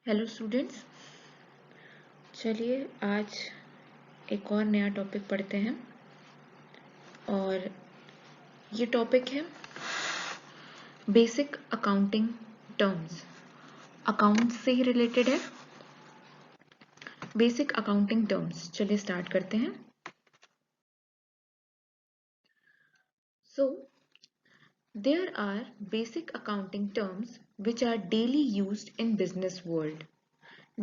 Hello students, चलिए आज एक और नया टॉपिक पढ़ते हैं और ये टॉपिक है बेसिक अकाउंटिंग टर्म्स। अकाउंट से ही रिलेटेड है। बेसिक अकाउंटिंग टर्म्स, चलिए स्टार्ट करते हैं। सो there are basic accounting terms which are daily used in business world.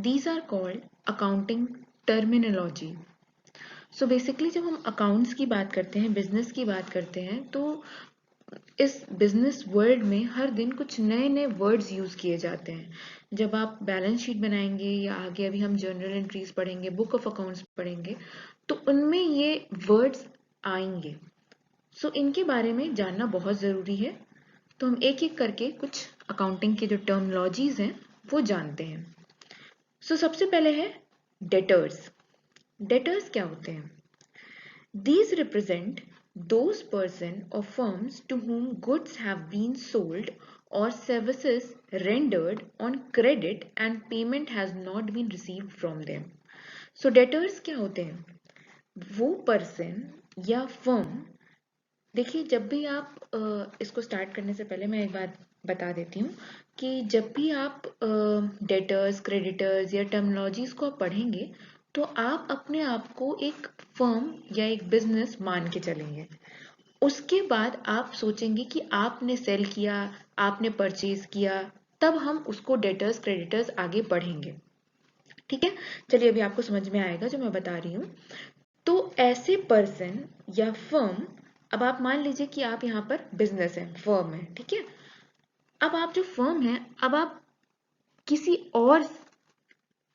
These are called accounting terminology. So basically जब हम अकाउंट्स की बात करते हैं, बिजनेस की बात करते हैं, तो इस बिजनेस वर्ल्ड में हर दिन कुछ नए नए वर्ड्स यूज किए जाते हैं। जब आप बैलेंस शीट बनाएंगे या आगे अभी हम जर्नल एंट्रीज पढ़ेंगे, बुक ऑफ अकाउंट्स पढ़ेंगे, तो उनमें ये वर्ड्स आएंगे। सो इनके बारे में जानना बहुत जरूरी है। तो हम एक एक करके कुछ अकाउंटिंग के जो टर्मिनोलॉजीज हैं वो जानते हैं। सो सबसे पहले है डेटर्स। डेटर्स क्या होते हैं? These represent those persons or firms to whom goods have been sold or services rendered on credit and payment has not been received from them. So debtors क्या होते हैं? वो पर्सन या फर्म, देखिए जब भी आप इसको स्टार्ट करने से पहले मैं एक बात बता देती हूँ कि जब भी आप डेटर्स, क्रेडिटर्स या टर्मिनोलॉजीज को आप पढ़ेंगे तो आप अपने आप को एक फर्म या एक बिजनेस मान के चलेंगे। उसके बाद आप सोचेंगे कि आपने सेल किया, आपने परचेज किया, तब हम उसको डेटर्स क्रेडिटर्स आगे पढ़ेंगे। ठीक है, चलिए अभी आपको समझ में आएगा जो मैं बता रही हूँ। तो ऐसे पर्सन या फर्म, अब आप मान लीजिए कि आप यहाँ पर बिजनेस है, फर्म है, ठीक है। अब आप जो फर्म है, अब आप किसी और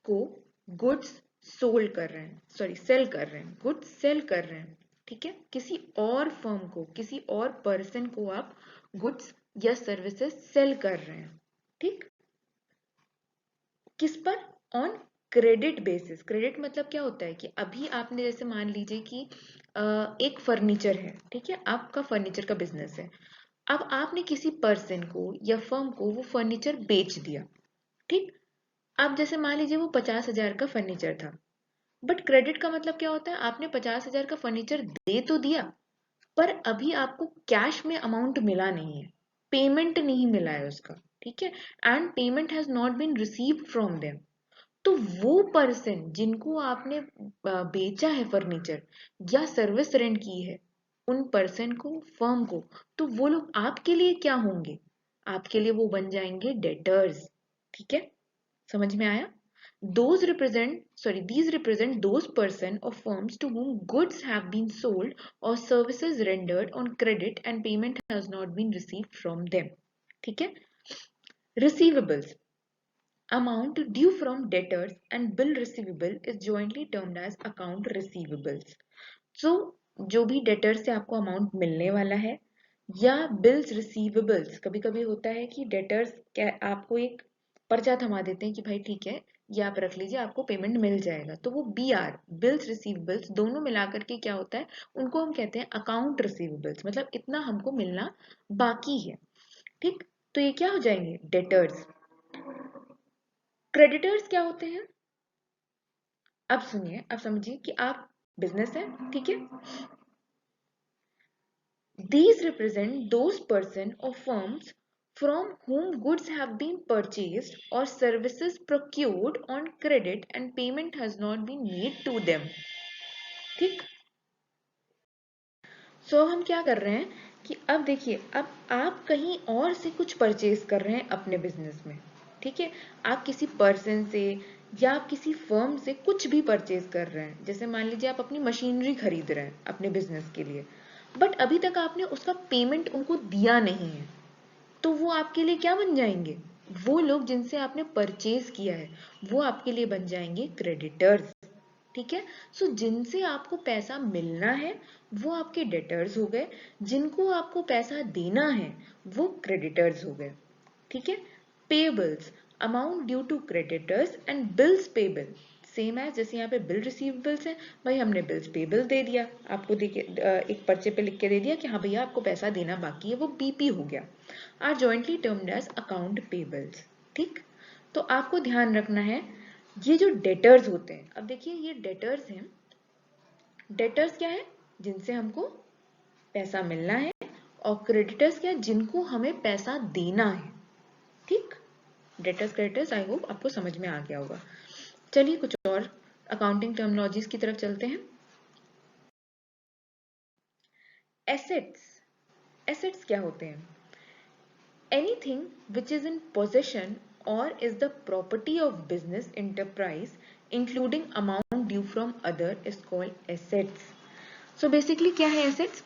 को गुड्स सोल्ड कर रहे हैं, सॉरी सेल कर रहे हैं, गुड्स सेल कर रहे हैं, ठीक है। किसी और फर्म को, किसी और पर्सन को आप गुड्स या सर्विसेज सेल कर रहे हैं, ठीक। किस पर? On credit basis. क्रेडिट मतलब क्या होता है कि अभी आपने जैसे मान लीजिए कि एक फर्नीचर है, ठीक है, आपका फर्नीचर का बिजनेस है। अब आपने किसी पर्सन को या फर्म को वो फर्नीचर बेच दिया, ठीक। अब जैसे मान लीजिए वो 50,000 का फर्नीचर था, बट क्रेडिट का मतलब क्या होता है? आपने 50,000 का फर्नीचर दे तो दिया, पर अभी आपको कैश में अमाउंट मिला नहीं है, पेमेंट नहीं मिला है उसका, ठीक है। And payment has not been received from them. तो वो पर्सन जिनको आपने बेचा है फर्नीचर या सर्विस रेंट की है, उन पर्सन को, फर्म को, तो वो लोग आपके लिए क्या होंगे? आपके लिए वो बन जाएंगे डेटर्स, ठीक है। समझ में आया? These represent those person or firms to whom goods have been sold or services rendered on credit and payment has not been received from them. ठीक है। Receivables, amount due from debtors and bill receivable is jointly termed as account receivables. So जो भी debtor से आपको amount मिलने वाला है या बिल्स रिसीवेबल्स, कभी कभी होता है कि डेटर्स आपको एक पर्चा थमा देते हैं कि भाई ठीक है, ये आप रख लीजिए, आपको पेमेंट मिल जाएगा। तो वो BR, बिल्स रिसीवेबल्स, दोनों मिलाकर के क्या होता है, उनको हम कहते हैं अकाउंट रिसीवेबल्स। मतलब इतना हमको मिलना बाकी है, ठीक। तो ये क्या हो जाएंगे? डेटर्स। क्रेडिटर्स क्या होते हैं? अब सुनिए, अब समझिए कि आप बिजनेस है, ठीक है। These represent those person or firms from whom goods have been purchased or services procured on credit and payment has not been made to them, ठीक। सो हम क्या कर रहे हैं कि अब देखिए, अब आप कहीं और से कुछ परचेज कर रहे हैं अपने बिजनेस में, ठीक है। आप किसी पर्सन से या आप किसी फर्म से कुछ भी परचेज कर रहे हैं। जैसे मान लीजिए आप अपनी मशीनरी खरीद रहे हैं अपने बिजनेस के लिए, बट अभी तक आपने उसका पेमेंट उनको दिया नहीं है, तो वो आपके लिए क्या बन जाएंगे? वो लोग जिनसे आपने परचेज किया है वो आपके लिए बन जाएंगे क्रेडिटर्स, ठीक है। सो जिनसे आपको पैसा मिलना है वो आपके डेटर्स हो गए, जिनको आपको पैसा देना है वो क्रेडिटर्स हो गए, ठीक है। Payables, amount due to creditors and bills payable, same है जैसे यहाँ पे बिल रिसीवेबल्स है, भाई हमने बिल्स पेबल दे दिया आपको, देखिए एक पर्चे पे लिख के दे दिया कि हाँ भैया आपको पैसा देना बाकी है, वो BP हो गया। Are jointly termed as account payables, ठीक। तो आपको ध्यान रखना है ये जो डेटर्स होते हैं, अब देखिए ये डेटर्स हैं, डेटर्स क्या है, जिनसे हमको पैसा मिलना है, और क्रेडिटर्स क्या है, जिनको हमें पैसा देना है। ठीक, डेटर्स क्रेडिटर्स, आई होप आपको समझ में आ गया होगा। चलिए कुछ और अकाउंटिंग टर्मिनोलॉजीज की तरफ चलते हैं। एसेट्स, एसेट्स क्या होते हैं? Anything which is in possession और is the property of business enterprise including amount due from other is called assets. So basically क्या है एसेट्स?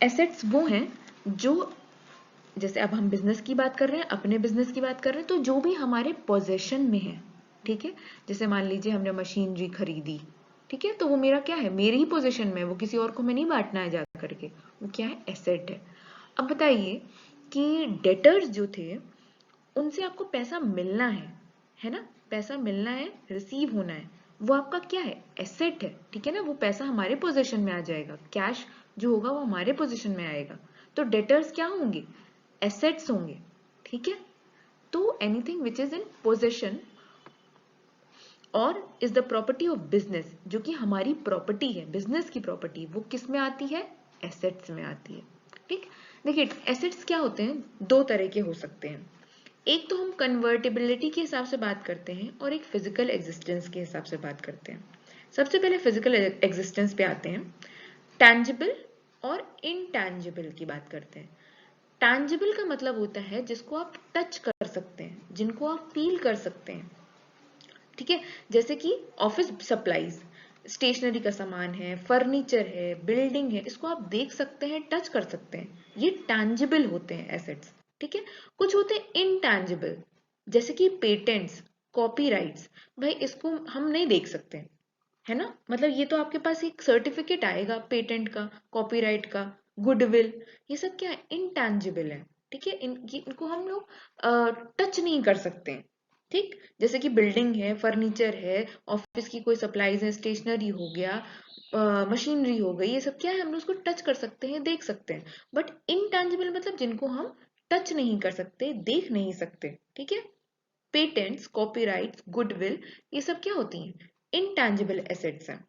एसेट्स वो हैं जो, जैसे अब हम बिजनेस की बात कर रहे हैं, अपने बिजनेस की बात कर रहे हैं, तो जो भी हमारे पोजेशन में है, ठीक है, जैसे मान लीजिए हमने मशीनरी खरीदी, ठीक है, तो वो मेरा क्या है, मेरी ही पोजीशन में, वो किसी और को मैं नहीं बांटना है जा करके, वो क्या है, एसेट है। अब बताइए कि डेटर्स जो थे उनसे आपको पैसा मिलना है ना, पैसा मिलना है, रिसीव होना है, वो आपका क्या है, एसेट है, ठीक है ना, वो पैसा हमारे पोजीशन में आ जाएगा, कैश जो होगा वो हमारे पोजीशन में आएगा, तो डेटर्स क्या होंगे, एसेट्स होंगे, ठीक है। तो anything which is in possession और is the property of business, जो कि हमारी प्रॉपर्टी है, बिजनेस की प्रॉपर्टी, वो किस में आती है, एसेट्स में आती है। ठीक, देखिए एसेट्स क्या होते हैं, दो तरह के हो सकते हैं, एक तो हम कन्वर्टेबिलिटी के हिसाब से बात करते हैं और एक फिजिकल एग्जिस्टेंस के हिसाब से बात करते हैं। सबसे पहले फिजिकल एग्जिस्टेंस पे आते हैं, टैंजिबल और इनटैंजिबल की बात करते हैं। टैंजिबल का मतलब होता है जिसको आप टच कर सकते हैं, जिनको आप फील कर सकते हैं, ठीक है, जैसे कि ऑफिस सप्लाईज, स्टेशनरी का सामान है, फर्नीचर है, बिल्डिंग है, इसको आप देख सकते हैं, टच कर सकते हैं, ये टैंजिबल होते हैं एसेट्स। ठीक है, कुछ होते हैं इनटैंजिबल, जैसे कि पेटेंट्स, कॉपीराइट्स, भाई इसको हम नहीं देख सकते, है ना, मतलब ये तो आपके पास एक सर्टिफिकेट आएगा पेटेंट का, कॉपीराइट का, गुडविल, ये सब क्या है, इनटैंजिबल है, ठीक है, इनको हम लोग टच नहीं कर सकते हैं। ठीक, जैसे कि बिल्डिंग है, फर्नीचर है, ऑफिस की कोई सप्लाईज है, स्टेशनरी हो गया, मशीनरी हो गई, ये सब क्या है, हम उसको टच कर सकते हैं, देख सकते हैं, बट इनटैंजिबल मतलब जिनको हम टच नहीं कर सकते, देख नहीं सकते, ठीक है। पेटेंट्स, कॉपीराइट्स, गुडविल, ये सब क्या होती हैं, इनटैंजिबल एसेट्स हैं।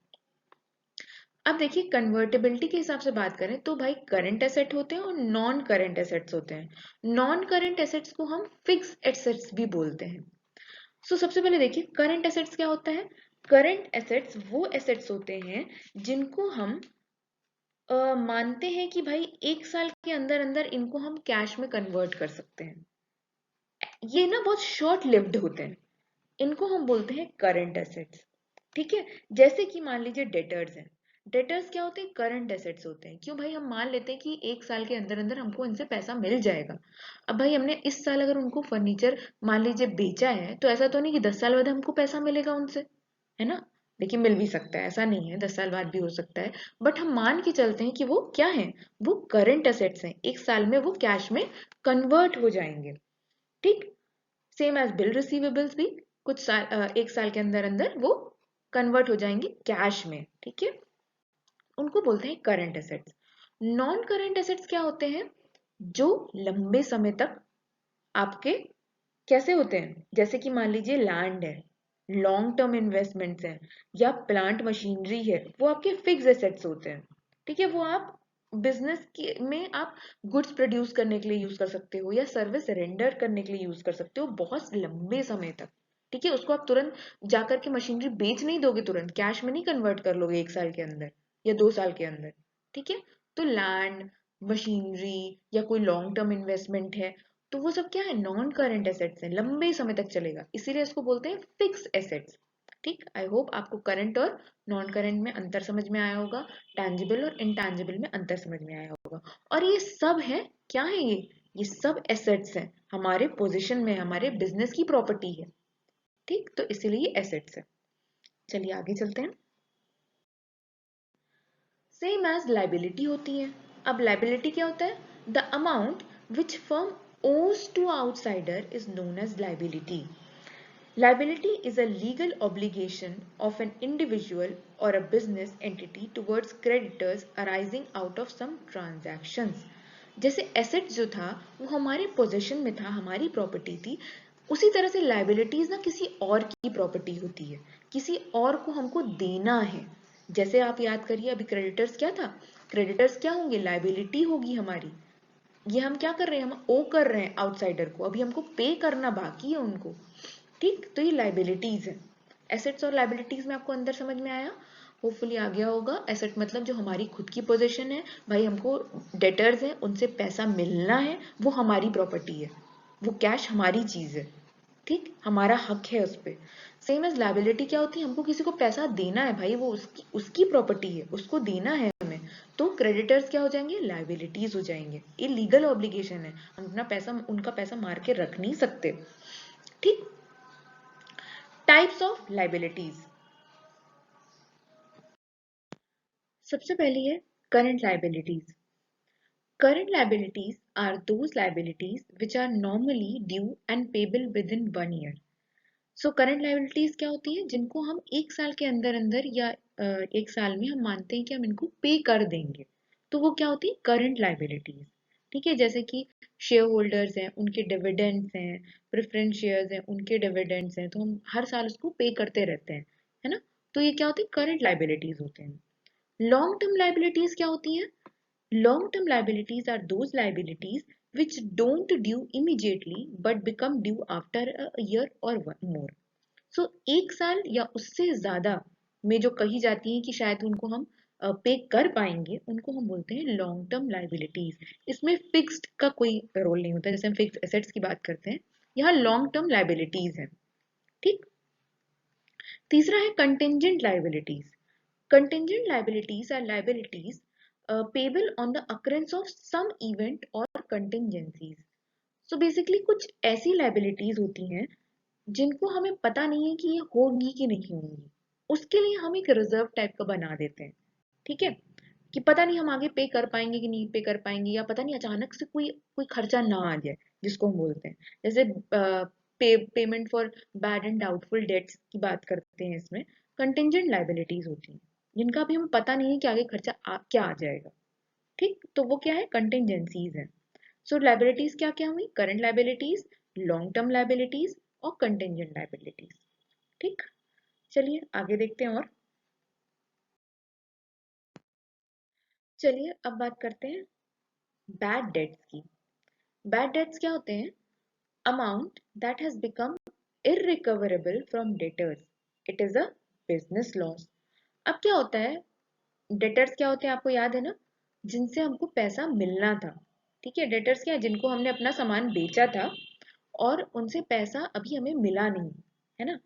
अब देखिए कन्वर्टेबिलिटी के हिसाब से बात करें तो भाई करंट एसेट होते हैं और नॉन करंट एसेट्स होते हैं। नॉन करंट एसेट्स को हम फिक्स एसेट्स भी बोलते हैं। सबसे पहले देखिए करंट एसेट्स क्या होता है। करंट एसेट्स वो एसेट्स होते हैं जिनको हम मानते हैं कि भाई एक साल के अंदर अंदर इनको हम कैश में कन्वर्ट कर सकते हैं। ये ना बहुत शॉर्ट लिव्ड होते हैं, इनको हम बोलते हैं करंट एसेट्स। ठीक है, जैसे कि मान लीजिए डेटर्स हैं, डेटर्स क्या होते हैं, करंट एसेट्स होते हैं। क्यों भाई, हम मान लेते हैं कि एक साल के अंदर अंदर हमको इनसे पैसा मिल जाएगा। अब भाई हमने इस साल अगर उनको फर्नीचर मान लीजिए बेचा है, तो ऐसा तो नहीं कि 10 साल बाद हमको पैसा मिलेगा उनसे, है ना। देखिए मिल भी सकता है, ऐसा नहीं है, 10 साल बाद भी हो सकता है, बट हम मान के चलते हैं कि वो क्या है, वो करंट एसेट्स हैं, एक साल में वो कैश में कन्वर्ट हो जाएंगे। ठीक, सेम एज बिल रिसीवेबल्स भी कुछ साल, एक साल के अंदर अंदर वो कन्वर्ट हो जाएंगे कैश में। ठीक है, उनको बोलते हैं current assets. Non current assets क्या होते हैं, जो लंबे समय तक आपके कैसे होते हैं, जैसे कि मान लीजिए लैंड है, लॉन्ग टर्म इन्वेस्टमेंट्स हैं, या प्लांट मशीनरी है, वो आपके फिक्स एसेट्स होते हैं। ठीक है, वो आप बिजनेस के में आप गुड्स प्रोड्यूस करने के लिए यूज कर सकते हो या सर्विस रेंडर करने के लिए यूज कर सकते हो बहुत लंबे समय तक। ठीक है, उसको आप तुरंत जाकर के मशीनरी बेच नहीं दोगे, तुरंत कैश में नहीं कन्वर्ट कर लोगे एक साल के अंदर या 2 साल के अंदर। ठीक है, तो लैंड, मशीनरी या कोई लॉन्ग टर्म इन्वेस्टमेंट है, तो वो सब क्या है, नॉन करंट एसेट्स हैं, लंबे समय तक चलेगा, इसीलिए इसको बोलते हैं फिक्स एसेट्स। ठीक, आई होप आपको करंट और नॉन करंट में अंतर समझ में आया होगा, टैंजिबल और इनटैंजिबल में अंतर समझ में आया होगा। और ये सब है क्या है, ये सब एसेट्स हैं, हमारे पोजीशन में, हमारे बिजनेस की प्रॉपर्टी है। ठीक, तो इसीलिए ये एसेट्स है। चलिए आगे चलते हैं। सेम एज लाइबिलिटी होती है। अब लाइबिलिटी क्या होता है, the amount which firm owes to outsider is known as liability. Liability is a legal obligation of an individual or a business entity towards creditors arising out of some transactions. जैसे asset जो था वो हमारे possession में था, हमारी property थी, उसी तरह से लाइबिलिटीज ना किसी और की प्रॉपर्टी होती है, किसी और को हमको देना है। जैसे आप याद करिए अभी क्रेडिटर्स क्या था, क्रेडिटर्स क्या होंगे, लाइबिलिटी होगी हमारी। ये हम क्या कर रहे हैं, हम ओ कर रहे हैं आउटसाइडर को, अभी हमको पे करना बाकी है उनको। ठीक, तो ये लाइबिलिटीज है। एसेट्स और लाइबिलिटीज में आपको अंदर समझ में आया, होपफुली आ गया होगा। एसेट मतलब जो हमारी खुद की पोजीशन है, भाई हमको डेटर्स है उनसे पैसा मिलना है, वो हमारी प्रॉपर्टी है, वो कैश हमारी चीज है, ठीक, हमारा हक है उस पर। सेम एज लाइबिलिटी क्या होती है, हमको किसी को पैसा देना है, भाई वो उसकी उसकी प्रॉपर्टी है, उसको देना है हमें। तो क्रेडिटर्स क्या हो जाएंगे, लाइबिलिटीज हो जाएंगे। ये लीगल ऑब्लिगेशन है, हम अपना पैसा, उनका पैसा मार के रख नहीं सकते। ठीक, टाइप्स ऑफ लाइबिलिटीज। सबसे पहली है current liabilities. Current liabilities are those liabilities which are normally due and payable within 1 year. So current liabilities क्या होती है, जिनको हम एक साल के अंदर अंदर या एक साल में हम मानते हैं कि हम इनको पे कर देंगे, तो वो क्या होती है, करंट लाइबिलिटीज। ठीक है, जैसे कि शेयर होल्डर्स हैं, उनके डिविडेंड्स हैं, प्रेफरेंस शेयर्स हैं, उनके डिविडेंड्स हैं, तो हम हर साल उसको पे करते रहते हैं, है ना। तो ये क्या होती है, करंट लाइबिलिटीज होते हैं। लॉन्ग टर्म लाइबिलिटीज क्या होती हैं, long term liabilities are those liabilities which don't due immediately but become due after a year or more. सो एक साल या उससे ज्यादा में जो कही जाती है कि शायद उनको हम पे कर पाएंगे, उनको हम बोलते हैं लॉन्ग टर्म लाइबिलिटीज। इसमें फिक्स्ड का कोई रोल नहीं होता, जैसे हम फिक्स्ड एसेट्स की बात करते हैं, यहाँ लॉन्ग टर्म लाइबिलिटीज है। ठीक, तीसरा है contingent liabilities. Contingent liabilities are liabilities payable on the occurrence of some event or contingencies. So basically कुछ ऐसी liabilities होती हैं जिनको हमें पता नहीं है कि ये होंगी कि नहीं होंगी, उसके लिए हम एक रिजर्व टाइप का बना देते हैं। ठीक है, कि पता नहीं हम आगे पे कर पाएंगे कि नहीं पे कर पाएंगे, या पता नहीं अचानक से कोई कोई खर्चा ना आ जाए, जिसको हम बोलते हैं, जैसे payment for bad and doubtful debts की बात करते हैं, इसमें कंटिंजेंट लाइबिलिटीज होती हैं जिनका भी हमें पता नहीं है कि आगे खर्चा क्या आ जाएगा। ठीक, तो वो क्या है, कंटिंजेंसीज है। सो लाइबिलिटीज क्या क्या हुई, current liabilities, long term liabilities और कंटिंजेंट लाइबिलिटीज। ठीक, चलिए आगे देखते हैं। और चलिए अब बात करते हैं बैड डेट्स की। बैड डेट्स क्या होते हैं, amount that has become irrecoverable from debtors, it is a business loss. अब क्या होता है, डेटर्स क्या होते हैं आपको याद है ना, जिनसे हमको पैसा मिलना था। ठीक है, डेटर्स क्या है, जिनको हमने अपना सामान बेचा था और उनसे पैसा अभी हमें मिला नहीं, है ना।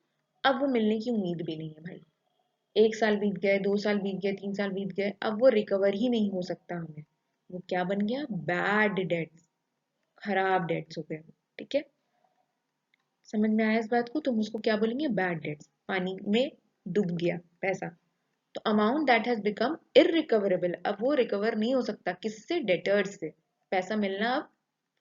अब वो मिलने की उम्मीद भी नहीं है भाई, एक साल बीत गए, 2 साल बीत गए, 3 साल बीत गए, अब वो रिकवर ही नहीं हो सकता हमें। वो क्या बन गया, बैड डेट्स, खराब डेट्स हो गए। ठीक है, समझ में आया इस बात को, तो हम उसको क्या बोलेंगे, बैड डेट्स, पानी में डूब गया पैसा। तो amount that has become irrecoverable, अब वो रिकवर नहीं हो सकता, किससे, डेटर्स से। पैसा मिलना अब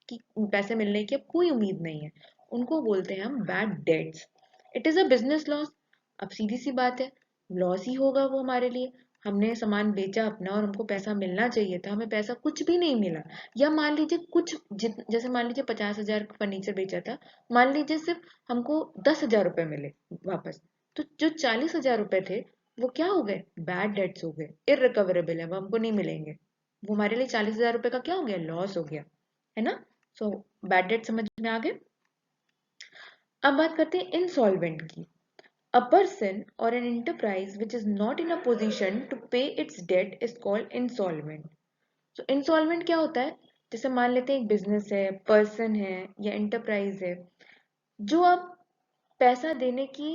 कि पैसे मिलने की अब कोई उम्मीद नहीं है, उनको बोलते हैं हम bad debts. It is a business loss, अब सीधी सी बात है, लॉस ही होगा वो हमारे लिए। हमने सामान बेचा अपना और हमको पैसा मिलना चाहिए था, हमें पैसा कुछ भी नहीं मिला। या मान लीजिए कुछ जैसे मान लीजिए 50,000 फर्नीचर बेचा था, मान लीजिए सिर्फ हमको 10,000 रुपए मिले वापस, तो जो 40,000 रुपए थे वो क्या हो गए, बैड डेट्स हो गए, इररिकवरेबल है, वो हमको नहीं मिलेंगे। वो हमारे लिए 40,000 रुपए का क्या हो गया, लॉस हो गया, है ना। सो बैड डेट समझ में आ गए। अब बात करते हैं इंसॉल्वेंट की। A person or an enterprise which is not in a position to pay its debt is called insolvent. So insolvent क्या होता है, जैसे मान लेते हैं एक बिजनेस है, पर्सन है या एंटरप्राइज है, जो अब पैसा देने की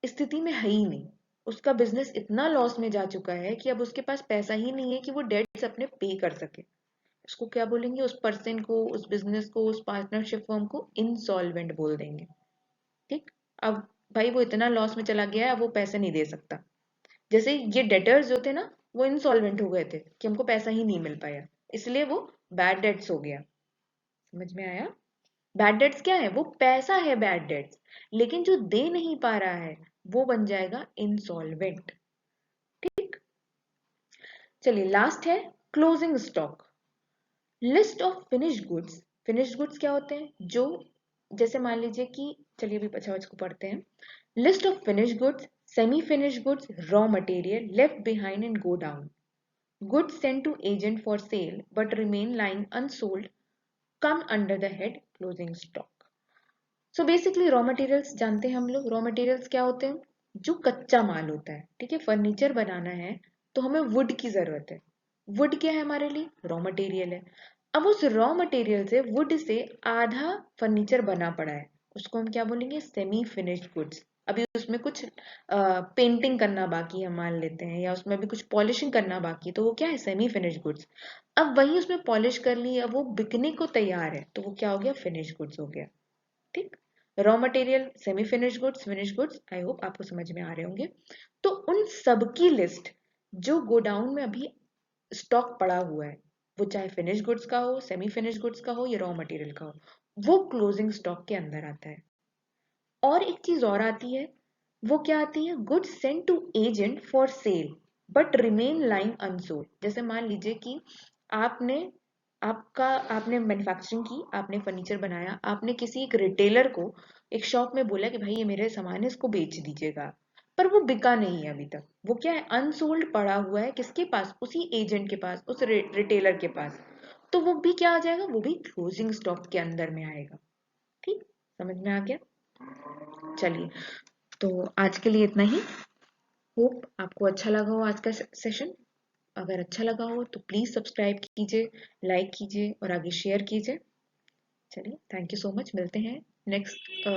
स्थिति में है ही नहीं, उसका बिजनेस इतना लॉस में जा चुका है कि अब उसके पास पैसा ही नहीं है कि वो डेट्स अपने पे कर सके। उसको क्या बोलेंगे, उस पर्सन को, उस बिजनेस को, उस पार्टनरशिप फर्म को इंसॉल्वेंट बोल देंगे। ठीक, अब भाई वो इतना लॉस में चला गया है, अब वो पैसे नहीं दे सकता। जैसे ये डेटर्स जो थे ना, वो इंसॉल्वेंट हो गए थे कि हमको पैसा ही नहीं मिल पाया, इसलिए वो बैड डेट्स हो गया। समझ में आया, बैड डेट्स क्या है, वो पैसा है बैड डेट्स, लेकिन जो दे नहीं पा रहा है वो बन जाएगा इंसॉल्वेंट। ठीक, चलिए लास्ट है closing stock. List of finished goods. Finished goods क्या होते हैं, जो जैसे मान लीजिए कि चलिए अभी अच्छा इसको पढ़ते हैं। List of finish goods, semi finish goods, raw material left behind and go down, goods sent to agent for sale but remain lying unsold come under the head closing stock. So basically raw materials जानते हैं हम लोग। Raw materials क्या होते हैं? जो कच्चा माल होता है, ठीक है। फर्नीचर बनाना है तो हमें वुड की जरूरत है। वुड क्या है हमारे लिए? रॉ मटेरियल है। अब उस रॉ मटेरियल से, वुड से आधा फर्नीचर बना पड़ा है, उसको हम क्या बोलेंगे? Semi finished goods. अभी उसमें कुछ पेंटिंग करना बाकी है मान लेते हैं, या उसमें भी कुछ पॉलिशिंग करना बाकी है, तो वो क्या है? Semi finished goods. अब वही उसमें पॉलिश कर ली, अब वो बिकने को तैयार है, तो वो क्या हो गया? फिनिश गुड्स हो गया। ठीक। Raw material, semi finish goods, finish goods, I hope आपको समझ में आ रहे होंगे। तो उन सब की लिस्ट जो गोडाउन में अभी स्टॉक पड़ा हुआ है, वो चाहे फिनिश गुड्स का हो, सेमी फिनिश गुड्स का हो, या रॉ मटेरियल का हो, वो क्लोजिंग स्टॉक के अंदर आता है। और एक चीज और आती है, वो क्या आती है? Goods sent to agent for sale but remain lying unsold. जैसे मान लीजिए कि आपने आपने मैन्युफैक्चरिंग की, आपने फर्नीचर बनाया, आपने किसी एक रिटेलर को, एक शॉप में बोला कि भाई ये मेरे सामान है, इसको बेच दीजिएगा, पर वो बिका नहीं है अभी तक। वो क्या है? अनसोल्ड पड़ा हुआ है। किसके पास? उसी एजेंट के पास, उस रिटेलर के पास। तो वो भी क्या आ जाएगा? वो भी क्लोजिंग स्टॉक के अंदर में आएगा। ठीक, समझ में आ गया? चलिए, तो आज के लिए इतना ही। होप आपको अच्छा लगा हो आज का सेशन। अगर अच्छा लगा हो तो प्लीज सब्सक्राइब कीजिए, लाइक कीजिए और आगे शेयर कीजिए। चलिए, थैंक यू सो मच। मिलते हैं नेक्स्ट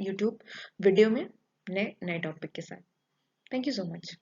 यूट्यूब वीडियो में नए नए टॉपिक के साथ। Thank you so much.